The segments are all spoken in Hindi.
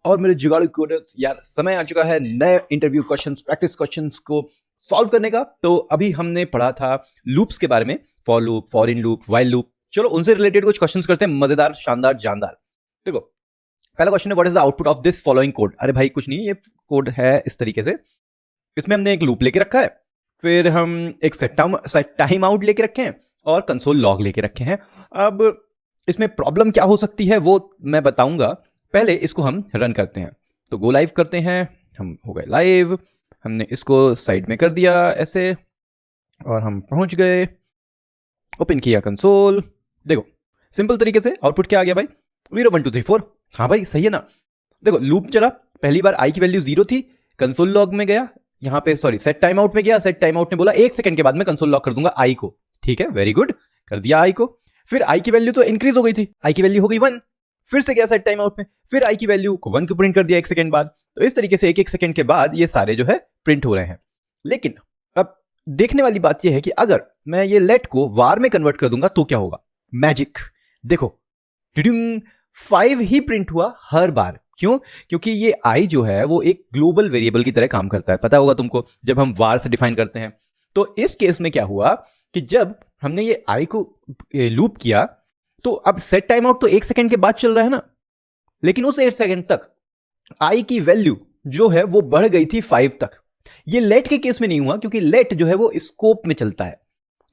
और मेरे जुगाड़ू कोडर्स यार, समय आ चुका है नए इंटरव्यू क्वेश्चंस, प्रैक्टिस क्वेश्चंस को सॉल्व करने का। तो अभी हमने पढ़ा था लूप्स के बारे में, for loop, for in loop, while loop. चलो उनसे रिलेटेड कुछ क्वेश्चंस करते हैं, मजेदार, शानदार, जानदार। देखो पहला क्वेश्चन है, what is the output of this following code. अरे भाई कुछ नहीं, ये कोड है इस तरीके से। इसमें हमने एक लूप लेके रखा है, फिर हम एक सेट टाइम आउट लेके रखे हैं और कंसोल लॉग लेके रखे हैं। अब इसमें प्रॉब्लम क्या हो सकती है वो मैं बताऊंगा, पहले इसको हम रन करते हैं। तो गो लाइव करते हैं, हम हो गए लाइव, हमने इसको साइड में कर दिया ऐसे और हम पहुंच गए, ओपन किया कंसोल। देखो सिंपल तरीके से आउटपुट क्या आ गया भाई, 0 1 2 3 4। हाँ भाई सही है ना। देखो लूप चला, पहली बार आई की वैल्यू 0 थी, कंसोल लॉग में गया, यहाँ पे सॉरी सेट टाइम आउट में गया, सेट टाइम आउट ने बोला 1 सेकंड के बाद मैं कंसोल लॉक कर दूंगा आई को। ठीक है, वेरी गुड, कर दिया आई को। फिर आई की वैल्यू तो इंक्रीज हो गई थी, आई की वैल्यू हो गई 1, फिर से गया सेट टाइम आउट में, फिर आई की वैल्यू को 1 को प्रिंट कर दिया 1 सेकंड बाद। तो इस तरीके से 1 सेकंड के बाद ये सारे जो है प्रिंट हो रहे हैं। लेकिन अब देखने वाली बात यह है कि अगर मैं ये लेट को वार में कन्वर्ट कर दूंगा तो क्या होगा। मैजिक, देखो 5 ही प्रिंट हुआ हर बार। क्यों? क्योंकि ये आई जो है वो एक ग्लोबल वेरिएबल की तरह काम करता है, पता होगा तुमको, जब हम वार से डिफाइन करते हैं। तो इस केस में क्या हुआ कि जब हमने ये आई को लूप किया तो अब सेट टाइम आउट तो 1 सेकंड के बाद चल रहा है ना, लेकिन उस 1 सेकंड तक आई की वैल्यू जो है वो बढ़ गई थी 5 तक। ये लेट के केस में नहीं हुआ, क्योंकि लेट जो है वो स्कोप में चलता है,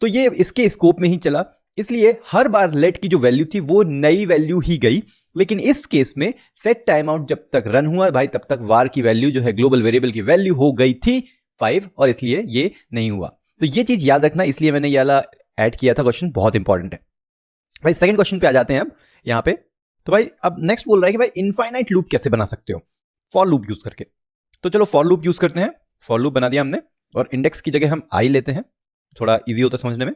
तो ये इसके स्कोप में ही चला, इसलिए हर बार लेट की जो वैल्यू थी वो नई वैल्यू ही गई। लेकिन इस केस में सेट टाइम आउट जब तक रन हुआ भाई, तब तक वार की वैल्यू जो है ग्लोबल वेरिएबल की वैल्यू हो गई थी 5, और इसलिए ये नहीं हुआ। तो ये चीज याद रखना, इसलिए मैंने ये वाला ऐड किया था, क्वेश्चन बहुत इंपॉर्टेंट है भाई। सेकंड क्वेश्चन पे आ जाते हैं अब यहां पे। तो भाई अब नेक्स्ट बोल रहा है कि भाई इनफाइनाइट लूप कैसे बना सकते हो फॉर लूप यूज करके। तो चलो फॉर लूप यूज करते हैं, फॉर लूप बना दिया हमने, और इंडेक्स की जगह हम आई लेते हैं, थोड़ा इजी होता है समझने में।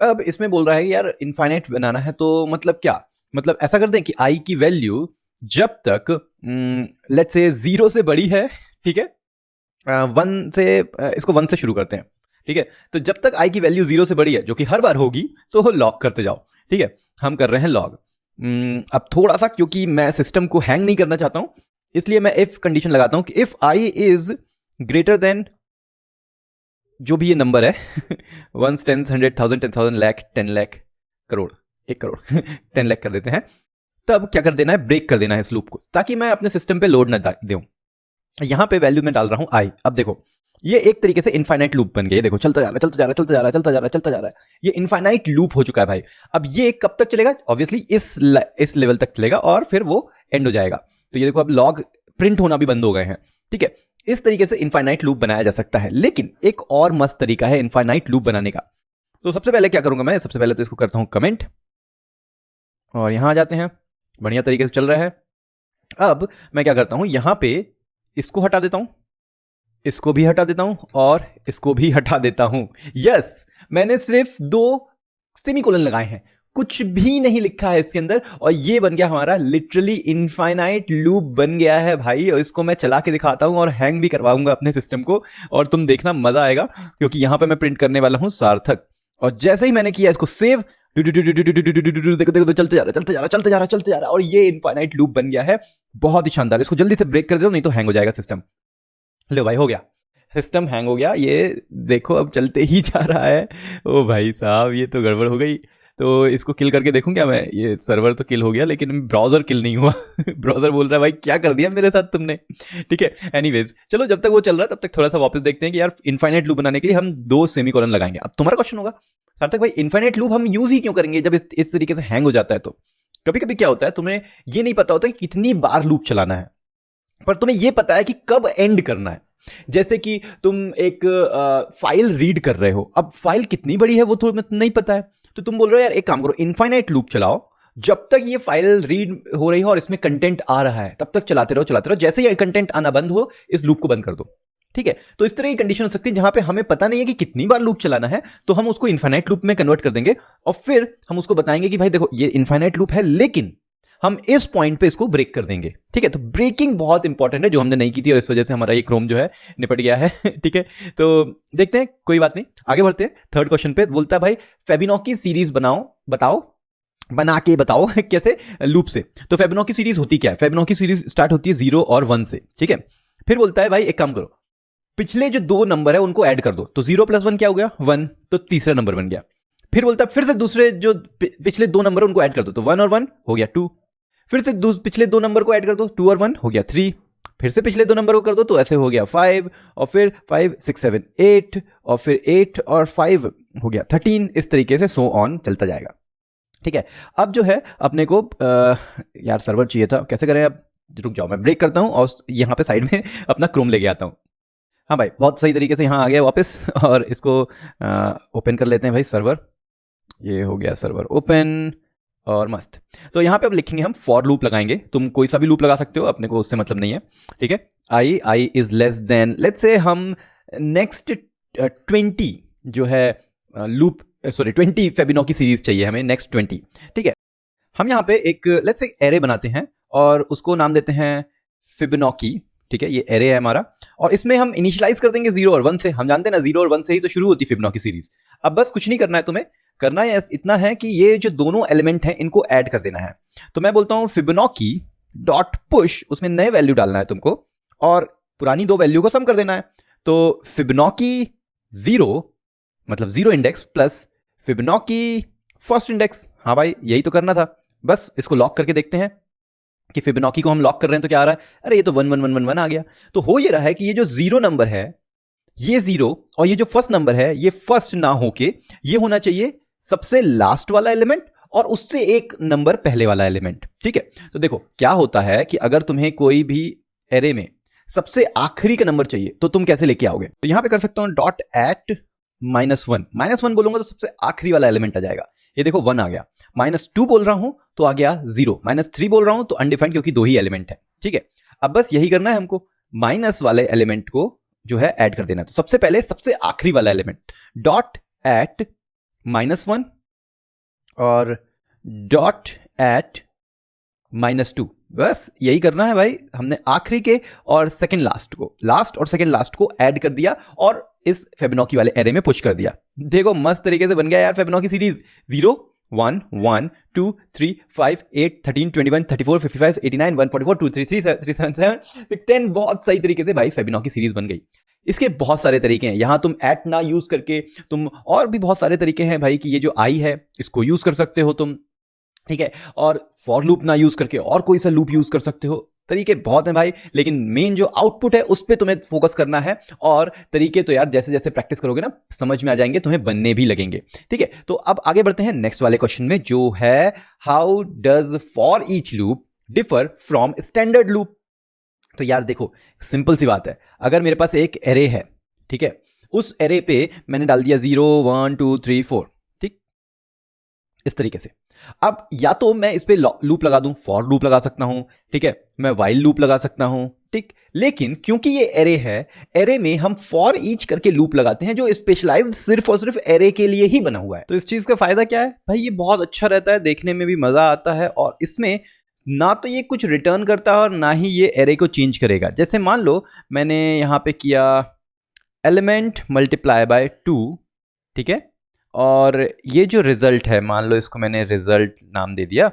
अब इसमें बोल रहा है कि यार इनफाइनाइट बनाना है, तो मतलब क्या, मतलब ऐसा करते हैं कि आई की वैल्यू जब तक लेट्स से 0 से बड़ी है, ठीक है, 1 से इसको 1 से शुरू करते हैं, ठीक है। तो जब तक आई की वैल्यू 0 से बड़ी है, जो कि हर बार होगी, तो लॉग करते जाओ, ठीक है। हम कर रहे हैं लॉग। अब थोड़ा सा, क्योंकि मैं सिस्टम को हैंग नहीं करना चाहता हूं, इसलिए मैं इफ कंडीशन लगाता हूं कि if I is greater than जो भी ये नंबर है 1 10 100 1000 10,000 लाख 10 लाख करोड़ 1 करोड़ 10 लाख कर देते हैं। तब क्या कर देना है, ब्रेक कर देना है इस लूप को, ताकि मैं अपने सिस्टम पे लोड ना दूं। यहां पे वैल्यू मैं डाल रहा हूं आई। अब देखो ये एक तरीके से इनफाइनाइट लूप बन गया, देखो चलता जा रहा है, चलता जा रहा है, चलता जा रहा है, चलता जा रहा है, चलता जा रहा है। ये इनफाइनाइट लूप हो चुका है भाई। अब ये कब तक चलेगा, ऑब्वियसली इस लेवल तक चलेगा और फिर वो एंड हो जाएगा। तो ये देखो अब लॉग प्रिंट होना भी बंद हो गए हैं, ठीक है। इस तरीके से इनफाइनाइट लूप बनाया जा सकता है। लेकिन एक और मस्त तरीका है इनफाइनाइट लूप बनाने का। तो सबसे पहले क्या करूंगा मैं, सबसे पहले तो इसको करता हूं कमेंट, और यहां आ जाते हैं, बढ़िया तरीके से चल रहा है। अब मैं क्या करता हूं, यहां पे इसको हटा देता हूं, इसको भी हटा देता हूं और इसको भी हटा देता हूं। यस, मैंने सिर्फ 2 सेमीकोलन लगाए हैं, कुछ भी नहीं लिखा है इसके अंदर, और ये बन गया हमारा लिटरली इनफाइनाइट लूप बन गया है भाई। और इसको मैं चला के दिखाता हूं और हैंग भी करवाऊंगा अपने सिस्टम को, और तुम देखना मजा आएगा, क्योंकि यहां पे मैं प्रिंट करने वाला हूं सार्थक। और जैसे ही मैंने किया इसको सेव, देखो देखो चलते जा रहा है, चलते जा रहा है, चलते जा रहा है, चलते जा रहा है, और ये इनफाइनाइट लूप बन गया है। बहुत ही शानदार। इसको जल्दी से ब्रेक कर दो, नहीं तो हैंग हो जाएगा सिस्टम। लो भाई हो गया, सिस्टम हैंग हो गया, ये देखो अब चलते ही जा रहा है। ओ भाई साहब ये तो गड़बड़ हो गई। तो इसको किल करके देखूं क्या मैं, ये सर्वर तो किल हो गया लेकिन ब्राउजर किल नहीं हुआ ब्राउजर बोल रहा है भाई क्या कर दिया मेरे साथ तुमने, ठीक है। एनीवेज चलो, जब तक वो चल रहा है तब तक थोड़ा सा वापस देखते हैं कि यार इनफाइनाइट लूप बनाने के लिए हम 2 सेमीकोलन लगाएंगे। अब तुम्हारा क्वेश्चन होगा सार्थक भाई इनफाइनाइट लूप हम यूज ही क्यों करेंगे जब इस तरीके से हैंग हो जाता है। तो कभी कभी क्या होता है, तुम्हें ये नहीं पता होता कि कितनी बार लूप चलाना है, पर तुम्हें ये पता है कि कब एंड करना है। जैसे कि तुम एक फाइल रीड कर रहे हो, अब फाइल कितनी बड़ी है वो तुम्हें नहीं पता है, तो तुम बोल रहे हो यार एक काम करो, इनफाइनाइट लूप चलाओ, जब तक ये फाइल रीड हो रही हो और इसमें कंटेंट आ रहा है तब तक चलाते रहो चलाते रहो, जैसे ही कंटेंट आना बंद हो इस लूप को बंद कर दो, ठीक है। तो इस तरह की कंडीशन हो सकती है जहां पे हमें पता नहीं है कि कितनी बार लूप चलाना है, तो हम उसको इनफाइनाइट लूप में कन्वर्ट कर देंगे, और फिर हम उसको बताएंगे कि भाई देखो ये इनफाइनाइट लूप है, लेकिन हम इस पॉइंट पे इसको ब्रेक कर देंगे, ठीक है। तो ब्रेकिंग बहुत इंपॉर्टेंट है, जो हमने नहीं की थी, और इस वजह से हमारा ये क्रोम जो है निपट गया है ठीक है। तो देखते हैं, कोई बात नहीं, आगे बढ़ते हैं। थर्ड क्वेश्चन पे बोलता है भाई फेबिनोकी सीरीज बताओ बना के बताओ कैसे लूप से। तो फिबोनाची सीरीज होती क्या है? फिबोनाची सीरीज स्टार्ट होती है 0 और 1 से, ठीक है। फिर बोलता है भाई एक काम करो, पिछले जो दो नंबर है उनको ऐड कर दो, तो 0 + 1 क्या हो गया? 1, तो तीसरा नंबर बन गया। फिर बोलता है फिर से दूसरे जो पिछले दो नंबर उनको ऐड कर दो, तो 1 और 1 हो गया 2। फिर से पिछले दो नंबर को ऐड कर दो, 2 और 1 हो गया 3। फिर से पिछले दो नंबर को कर दो, तो ऐसे हो गया 5, और फिर 5 6 7 8, और फिर 8 और 5 हो गया 13। इस तरीके से सो ऑन चलता जाएगा, ठीक है। अब जो है अपने को यार सर्वर चाहिए था, कैसे करें अब? रुक जाओ, मैं ब्रेक करता हूँ और यहाँ पे साइड में अपना क्रोम लेके आता हूँ। हाँ भाई, बहुत सही तरीके से यहाँ आ गया वापस, और इसको ओपन कर लेते हैं भाई सर्वर। ये हो गया सर्वर ओपन, और मस्त। तो यहाँ पे अब लिखेंगे हम फॉर लूप लगाएंगे। तुम कोई सा भी लूप लगा सकते हो, अपने को उससे मतलब नहीं है, ठीक है। I is less then, let's say हम नेक्स्ट 20 जो है लूप, सॉरी 20 फिबोनाची सीरीज चाहिए हमें, नेक्स्ट 20, ठीक है। हम यहाँ पे एक लेट्स से एरे बनाते हैं और उसको नाम देते हैं फिबोनाची, ठीक है। ये एरे है हमारा, और इसमें हम इनिशियलाइज कर देंगे 0 और 1 से। हम जानते हैं ना 0 और 1 से ही तो शुरू होती है फिबोनाची सीरीज। अब बस कुछ नहीं करना है तुम्हें, करना है इतना है कि ये जो दोनों एलिमेंट हैं इनको ऐड कर देना है। तो मैं बोलता हूं फिबोनाची डॉट पुश, उसमें नए वैल्यू डालना है तुमको, और पुरानी दो वैल्यू को सम कर देना है। तो फिबोनाची 0 मतलब 0 index plus Fibonacci first index. हाँ भाई, यही तो करना था। बस इसको लॉक करके देखते हैं कि फिबोनाची को हम लॉक कर रहे हैं तो क्या आ रहा है? अरे ये तो 1 1 1 1 1 आ गया। तो हो ये रहा है कि ये जो 0 नंबर है ये 0, और ये जो फर्स्ट नंबर है ये फर्स्ट ना होके ये होना चाहिए सबसे लास्ट वाला एलिमेंट, और उससे एक नंबर पहले वाला एलिमेंट, ठीक है। तो देखो क्या होता है कि अगर तुम्हें कोई भी एरे में सबसे आखिरी का नंबर चाहिए तो तुम कैसे लेके आओगे? तो यहां पे कर सकता हूं डॉट एट -1, -1 बोलूंगा तो सबसे आखिरी वाला एलिमेंट आ जाएगा। ये देखो 1 आ गया। -2 बोल रहा हूं तो आ गया 0। -3 बोल रहा हूं तो अनडिफाइंड, क्योंकि दो ही एलिमेंट है, ठीक है। अब बस यही करना है हमको, माइनस वाले एलिमेंट को जो है ऐड कर देना है। तो सबसे पहले सबसे आखिरी वाला एलिमेंट डॉट एट -1 और डॉट एट -2, बस यही करना है भाई। हमने आखिरी के और सेकंड लास्ट को, लास्ट और सेकंड लास्ट को ऐड कर दिया और इस फिबोनाची वाले एरे में पुश कर दिया। देखो मस्त तरीके से बन गया यार फिबोनाची सीरीज। 0 1 1 2 3 5 8 13 21 34 55 89 144 2 3 3 3 7 7 6 10। बहुत सही तरीके से भाई फिबोनाची सीरीज बन गई। इसके बहुत सारे तरीके हैं, यहां तुम एट ना यूज करके तुम और भी बहुत सारे तरीके हैं भाई, कि ये जो आई है इसको यूज कर सकते हो तुम, ठीक है। और फॉर लूप ना यूज करके और कोई सा लूप यूज कर सकते हो। तरीके बहुत हैं भाई, लेकिन मेन जो आउटपुट है उस पर तुम्हें फोकस करना है। और तरीके तो यार जैसे जैसे प्रैक्टिस करोगे ना समझ में आ जाएंगे, तुम्हें बनने भी लगेंगे, ठीक है। तो अब आगे बढ़ते हैं नेक्स्ट वाले क्वेश्चन में, जो है how does for each loop differ from standard loop. तो यार देखो सिंपल सी बात है, अगर मेरे पास एक एरे है, ठीक है, उस एरे पे मैंने डाल दिया 0 1 2 3 4, ठीक, इस तरीके से। अब या तो मैं इस पे लूप लगा दूं, फॉर लूप लगा सकता हूं, ठीक है, मैं वाइल लूप लगा सकता हूं, ठीक। लेकिन क्योंकि ये एरे है, एरे में हम फॉर ईच करके लूप लगाते हैं जो स्पेशलाइज्ड सिर्फ और सिर्फ एरे के लिए ही बना हुआ है। तो इस चीज का फायदा क्या है भाई? ये बहुत अच्छा रहता है, देखने में भी मजा आता है, और इसमें ना तो ये कुछ रिटर्न करता है और ना ही ये एरे को चेंज करेगा। जैसे मान लो मैंने यहां पे किया एलिमेंट मल्टीप्लाई बाय 2, ठीक है, और ये जो रिजल्ट है मान लो इसको मैंने रिजल्ट नाम दे दिया,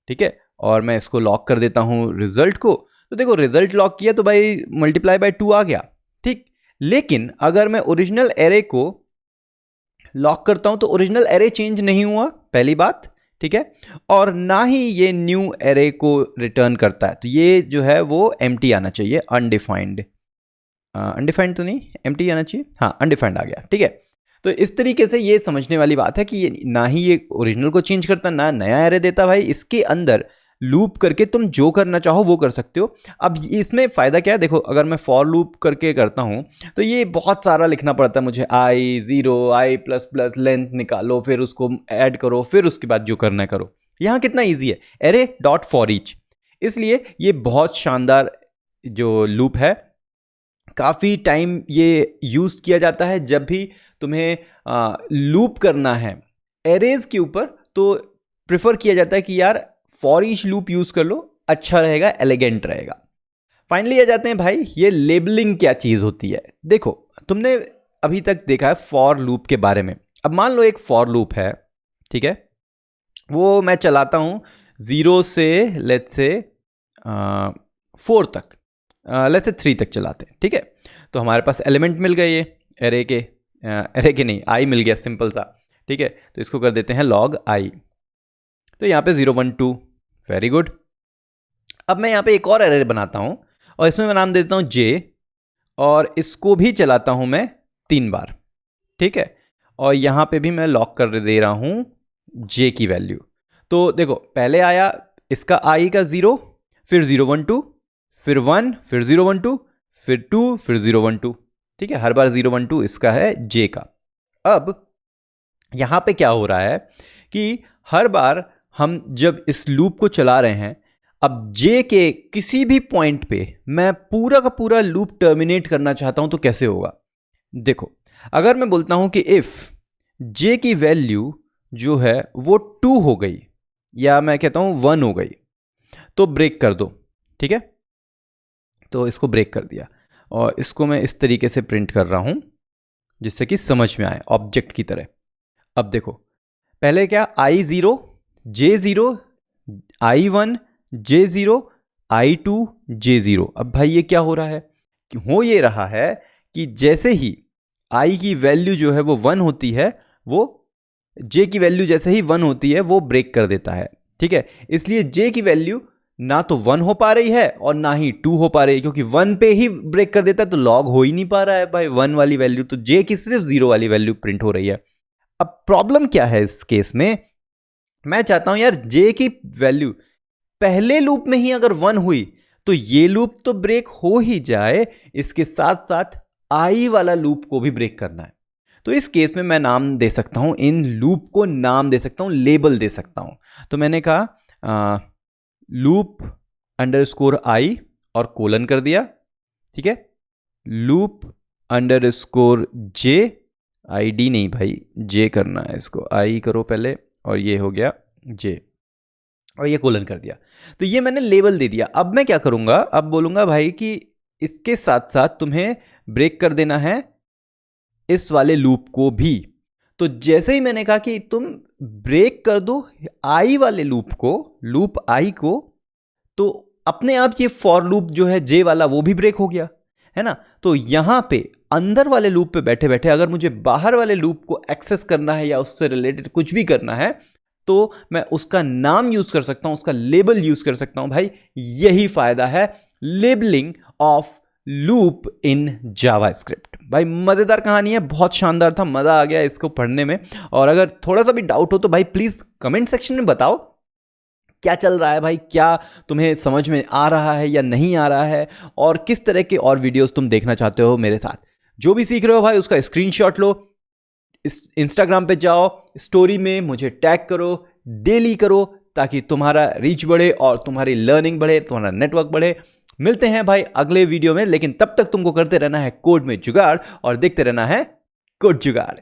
ठीक है, और मैं इसको लॉक कर देता हूं रिजल्ट को। तो देखो रिजल्ट लॉक किया तो भाई मल्टीप्लाई बाय 2 आ गया, ठीक। लेकिन अगर मैं ओरिजिनल एरे को लॉक करता हूं तो ओरिजिनल एरे चेंज नहीं हुआ, पहली बात, ठीक है, और ना ही ये न्यू एरे को रिटर्न करता है। तो ये जो है वो एम्प्टी आना चाहिए, अनडिफाइंड, अनडिफाइंड तो नहीं, एम्प्टी आना चाहिए, हाँ अनडिफाइंड आ गया, ठीक है। तो इस तरीके से ये समझने वाली बात है कि ये ना ही ये ओरिजिनल को चेंज करता, ना नया एरे देता भाई। इसके अंदर लूप करके तुम जो करना चाहो वो कर सकते हो। अब इसमें फ़ायदा क्या है? देखो अगर मैं फॉर लूप करके करता हूँ तो ये बहुत सारा लिखना पड़ता है मुझे, आई 0 आई प्लस प्लस लेंथ निकालो, फिर उसको ऐड करो, फिर उसके बाद जो करना है करो। यहाँ कितना ईजी है, एरे डॉट फॉर ईच। इसलिए ये बहुत शानदार जो लूप है, काफ़ी टाइम ये यूज़ किया जाता है जब भी तुम्हें लूप करना है एरेज के ऊपर, तो प्रेफर किया जाता है कि यार फॉर ईच लूप यूज़ कर लो, अच्छा रहेगा, एलिगेंट रहेगा। फाइनली आ जाते हैं भाई ये लेबलिंग क्या चीज़ होती है। देखो तुमने अभी तक देखा है फॉर लूप के बारे में। अब मान लो एक फॉर लूप है, ठीक है, वो मैं चलाता हूँ 0 से लेट्स से 4 तक, लेट्स से 3 तक चलाते हैं, ठीक है। तो हमारे पास एलिमेंट मिल गए, ये एरे के नहीं, आई मिल गया सिंपल सा, ठीक है। तो इसको कर देते हैं log i। तो यहाँ पे 0 1 2, वेरी गुड। अब मैं यहाँ पे एक और एरे बनाता हूँ और इसमें मैं नाम देता हूँ j, और इसको भी चलाता हूँ मैं 3 बार, ठीक है। और यहाँ पे भी मैं लॉक कर दे रहा हूँ j की वैल्यू। तो देखो पहले आया इसका i का 0, फिर 0 1 2, फिर 1, फिर 0 1 2, फिर 2, फिर 0 1 2, ठीक है। हर बार 0 1 2 इसका है j का। अब यहाँ पे क्या हो रहा है कि हर बार हम जब इस लूप को चला रहे हैं, अब j के किसी भी पॉइंट पे मैं पूरा का पूरा लूप टर्मिनेट करना चाहता हूं तो कैसे होगा। देखो अगर मैं बोलता हूं कि इफ j की वैल्यू जो है वो 2 हो गई, या मैं कहता हूं 1 हो गई, तो ब्रेक कर दो, ठीक है। तो इसको ब्रेक कर दिया और इसको मैं इस तरीके से प्रिंट कर रहा हूं जिससे कि समझ में आए ऑब्जेक्ट की तरह। अब देखो पहले क्या, i0 j0 i1 j0 i2 j0। अब भाई ये क्या हो रहा है, हो ये रहा है कि जैसे ही i की वैल्यू जो है वो 1 होती है, वो j की वैल्यू जैसे ही 1 होती है वो ब्रेक कर देता है, ठीक है। इसलिए j की वैल्यू ना तो 1 हो पा रही है और ना ही 2 हो पा रही है, क्योंकि 1 पे ही ब्रेक कर देता है तो लॉग हो ही नहीं पा रहा है भाई 1 वाली वैल्यू, तो j की सिर्फ 0 वाली वैल्यू प्रिंट हो रही है। अब प्रॉब्लम क्या है इस केस में, मैं चाहता हूं यार j की वैल्यू पहले लूप में ही अगर 1 हुई तो ये लूप तो ब्रेक हो ही जाए, इसके साथ साथ i वाला लूप को भी ब्रेक करना है। तो इस केस में मैं नाम दे सकता हूं, इन लूप को नाम दे सकता हूं, लेबल दे सकता हूं। तो मैंने कहा लूप अंडरस्कोर i और कोलन कर दिया, ठीक है। लूप अंडरस्कोर j, id नहीं भाई j करना है, इसको i करो पहले, और ये हो गया j, और ये कोलन कर दिया। तो ये मैंने लेबल दे दिया। अब मैं क्या करूंगा, अब बोलूंगा भाई कि इसके साथ साथ तुम्हें ब्रेक कर देना है इस वाले लूप को भी। तो जैसे ही मैंने कहा कि तुम ब्रेक कर दो आई वाले लूप को, लूप आई को, तो अपने आप ये फॉर लूप जो है जे वाला वो भी ब्रेक हो गया, है ना। तो यहां पे अंदर वाले लूप पे बैठे बैठे अगर मुझे बाहर वाले लूप को एक्सेस करना है या उससे रिलेटेड कुछ भी करना है, तो मैं उसका नाम यूज कर सकता हूं, उसका लेबल यूज कर सकता हूं। भाई यही फायदा है labelling of loop in JavaScript. भाई मजेदार कहानी है, बहुत शानदार था, मजा आ गया इसको पढ़ने में। और अगर थोड़ा सा भी डाउट हो तो भाई प्लीज कमेंट सेक्शन में बताओ क्या चल रहा है भाई, क्या तुम्हें समझ में आ रहा है या नहीं आ रहा है, और किस तरह के और वीडियोस तुम देखना चाहते हो मेरे साथ। जो भी सीख रहे हो भाई उसका स्क्रीनशॉट लो, इंस्टाग्राम पे जाओ, स्टोरी में मुझे टैग करो, डेली करो, ताकि तुम्हारा रीच बढ़े और तुम्हारी लर्निंग बढ़े, तुम्हारा नेटवर्क बढ़े। मिलते हैं भाई अगले वीडियो में, लेकिन तब तक तुमको करते रहना है कोड में जुगाड़ और देखते रहना है कोड जुगाड़।